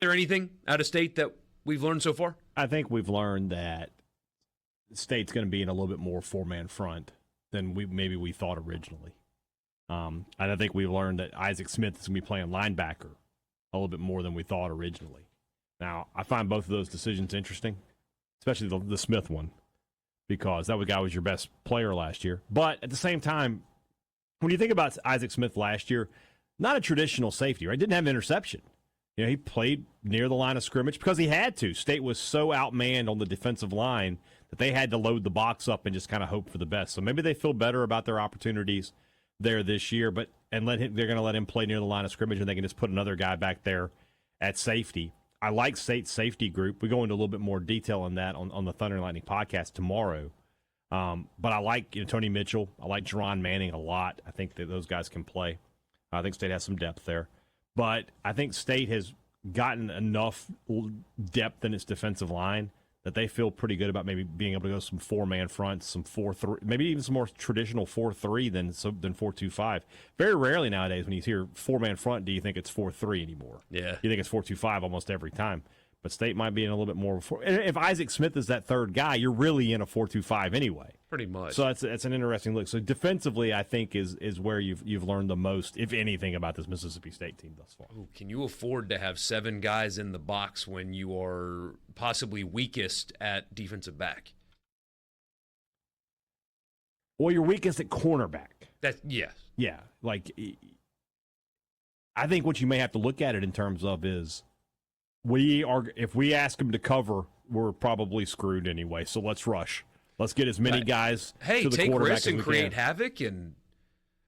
there anything out of state that we've learned so far? I think we've learned that State's going to be in a little bit more four-man front than we thought originally. And I think we've learned that Isaac Smith is going to be playing linebacker a little bit more than we thought originally. Now, I find both of those decisions interesting, especially the Smith one, because that guy was your best player last year. But at the same time, when you think about Isaac Smith last year, not a traditional safety, right? Didn't have an interception. You know, he played near the line of scrimmage because he had to. State was so outmanned on the defensive line that they had to load the box up and just kind of hope for the best. So maybe they feel better about their opportunities there this year, but they're going to let him play near the line of scrimmage, and they can just put another guy back there at safety. I like State's safety group. We go into a little bit more detail on that on the Thunder and Lightning podcast tomorrow. But I like Tony Mitchell. I like Jerron Manning a lot. I think that those guys can play. I think State has some depth there. But I think State has gotten enough depth in its defensive line that they feel pretty good about maybe being able to go some four-man fronts, some 4-3, maybe even some more traditional 4-3 than 4-2-5. Very rarely nowadays when you hear four-man front do you think it's 4-3 anymore. Yeah. You think it's 4-2-5 almost every time. But State might be in a little bit more. If Isaac Smith is that third guy, you're really in a 4-2-5 anyway. Pretty much. So that's an interesting look. So defensively, I think is where you've learned the most, if anything, about this Mississippi State team thus far. Ooh, can you afford to have 7 guys in the box when you are possibly weakest at defensive back? Well, you're weakest at cornerback. Yes. Yeah. I think what you may have to look at it in terms of is if we ask them to cover, we're probably screwed anyway. So let's rush. Let's get as many guys to the take quarterback risks as and we create can. havoc. And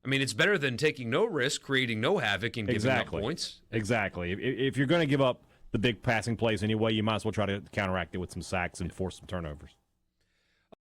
I mean, it's better than taking no risk, creating no havoc, and giving up points. Exactly. If you're going to give up the big passing plays anyway, you might as well try to counteract it with some sacks and force some turnovers.